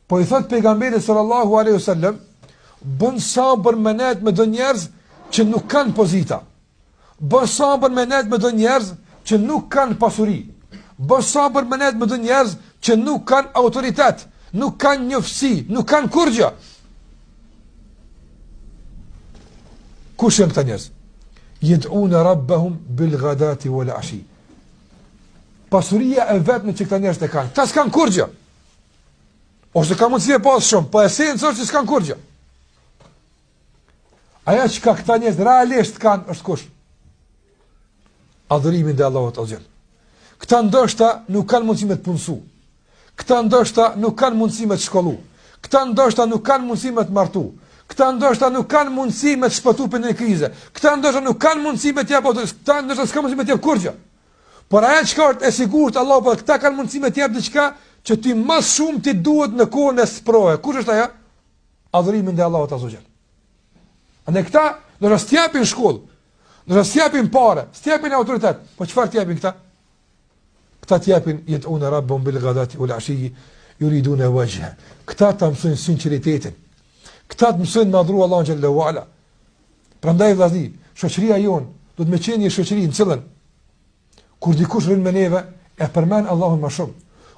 Po i thot pejgamberi sallallahu alaihi wasallam, bën sabër me net me do njerëz që nuk kanë pozita. Bën sabër me net me do njerëz që nuk kanë pasuri. Bën sabër me net me do njerëz që nuk kanë autoritet, nuk kanë njoftësi, nuk kanë kurrë. Kush janë këta njerëz? Yed'una rabbahum bil ghadati wal ashi. Pasuria e vetme që këta njerëz të kanë. Ta s'kan kurrë. Ose ka mundësi e pas shumë, po esenca është që s'kan kurrë. Aja që ka këta njerëz realisht kanë është kush? Adhurimin dhe Allahut Azhjel. Këta ndoshta nuk kanë mundësi me të punësu. Këta ndoshta nuk kanë mundësi me të shkollu. Këta ndoshta nuk kanë mundësi me të martu. Këta ndoshta nuk kanë mundësi me të shpëtu për një krize. Këta ndoshta nuk kanë mundësi me të jap autorisë. Këta ndoshta s'kan mundësi me të jap kurrë. Por aja që ka e sigurt Allah, po këta kanë mundësi me të jap diçka që ti më shumë ti duhet në kohën e sprohe. Kush është aja? Adhurimin dhe Allahut Azhjel. Ande këta do të stjapin shkollë, do të stjapin parë, stjapin autoritet. Po çfarë t'japin këta? Këta t'japin yed'una rabbahum bil ghadati wal ashi yuriduna wajha. Këta ta mësojnë sinqeritetin. Këta të mësojnë madhru Allahun xhallahu ala. Prandaj vllazni, shoqëria jon do të më qenë një shoqëri në cilën kur dikush rrin me neve e përmend Allahun më shumë.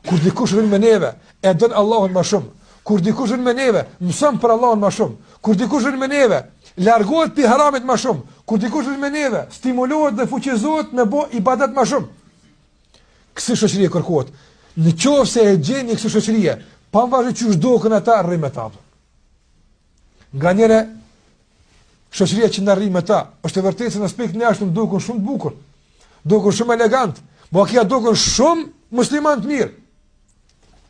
Kur dikush rrin me neve e don Allahun më shumë. Kur dikush rrin me neve mëson për Allahun më shumë. Kur dikush rrin me neve largohet pi haramit më shumë. Kur dikush rrin me neve stimulohet dhe fuqizohet në bë ibadet më shumë. Kësë shoqëri kërkohet. Në qoftë se e gjeni kësë shoqëri, pavarësisht çu zdokën ata rrin me ta. Nga njëre shoqëria që na rrin me ta, është e vërtetë se në aspekt në jashtëm dukun shumë të bukur. Dukun shumë elegant, po kia dukun shumë musliman të mirë.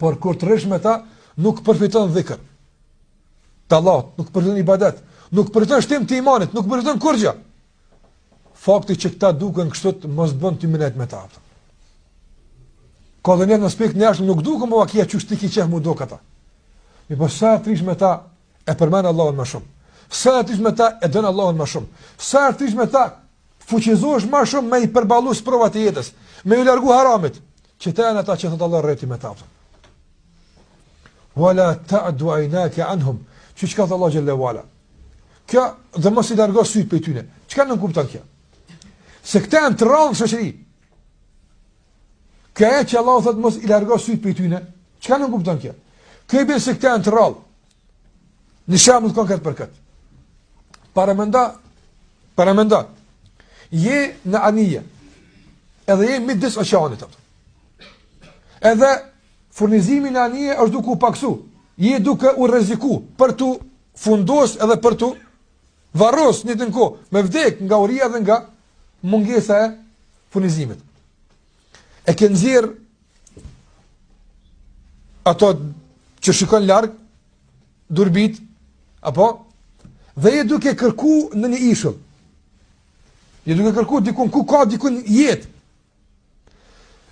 Por kur të rrish me ta, nuk përfiton dhikr. Të Allahut, nuk përfiton ibadet, nuk përfiton shtim të imanit, nuk përfiton kurrë. Fakti që këta duken kështu mos bën ti menet me ta. Ka dhe në aspekt në jashtëm nuk dukun, po kia çu shtiki qef mu dok ata. Mi po sa të rish me ta e përmend Allahun më shumë. Sa të rish me ta e don Allahun më shumë. Sa të rish me ta fuqizohesh më shumë me i përballu provat e jetës, me i largu haramit, që të janë ata që thot Allah rreti me ta. Wala ta'du aynaka anhum. Çu ka thot Allah xhallahu ala. Kjo dhe mos i largo syt pe tyne. Çka nuk kupton kjo? Se këta janë të rrallë shoqëri. Kjo që Allah thot mos i largo syt pe tyne. Çka nuk kupton kjo? Kjo bën se këta janë të rrallë. Në shembull konkret për këtë. Paramenda. Je në anije. Edhe je midis oqeanit. Edhe furnizimi në anije është duke u paksu. Je duke u rreziku për tu fundos edhe për tu varros një të kohë, me vdek nga uria dhe nga mungesa e furnizimit. E ke nxjerr ato që shikon larg, durbit, apo dhe je duke kërku në një ishull. Je duke kërku dikun ku ka dikun jetë.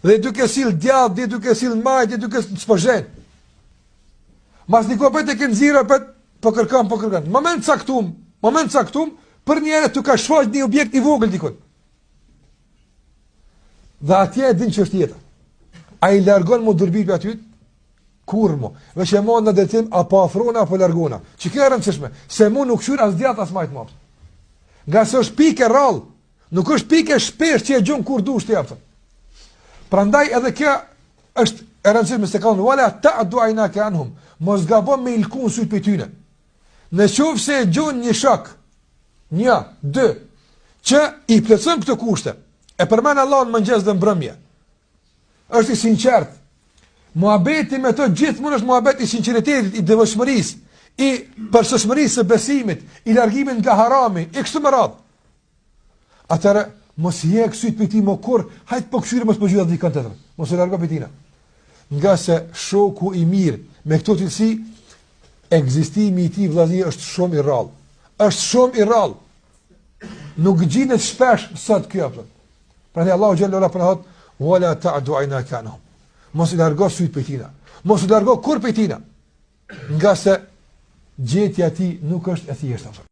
Dhe je duke sill djallë, je duke sill majt, je duke spozhen. Mas niko për të ke nxjerr po kërkan. Moment caktum, për një herë të ka shfaq një objekt i vogël dikun. Dhe atje e din që është jeta. A i largon mu durbit për aty? Kur mu? Veç e mon në detim, apo afrona, apo largona. Që kërë rëndësishme, se mu nuk shur as djatë as majtë mapë. Nga se është pike rallë, nuk është pike shpesh që e gjunë kur du shtë japëtën. Prandaj edhe kjo është e rëndësishme se ka unë, wala ta duajna ke anhum, mos gabon me ilkun sujt për tyne. Në qovë se e gjunë një shak, 1, 2, që i plëcën këtë kushte, e përmen Allah në mëngjes dhe mbrëmje, është i sinqert, muhabeti me të gjithë mund është muhabeti i sinceritetit, i devotshmërisë, i përsosmërisë së besimit, i largimit nga harami, i kështu me radhë. Atëherë mos i jek syt për ti më kur, hajt po këshyre mos po gjitha dikën tjetër. Mos e largo për tina. Nga se shoku i mirë me këto cilësi, ekzistimi i tij vëllazëri është shumë i rrallë. Është shumë i rrallë. Nuk gjinet shpesh sot kjo apo. Prandaj Allahu xhallahu ala thot wala ta'du aynaka anhum. Mos i largo syt për tina. Mos i largo kur për tina. Nga se gjetja ti nuk është e thjeshtë.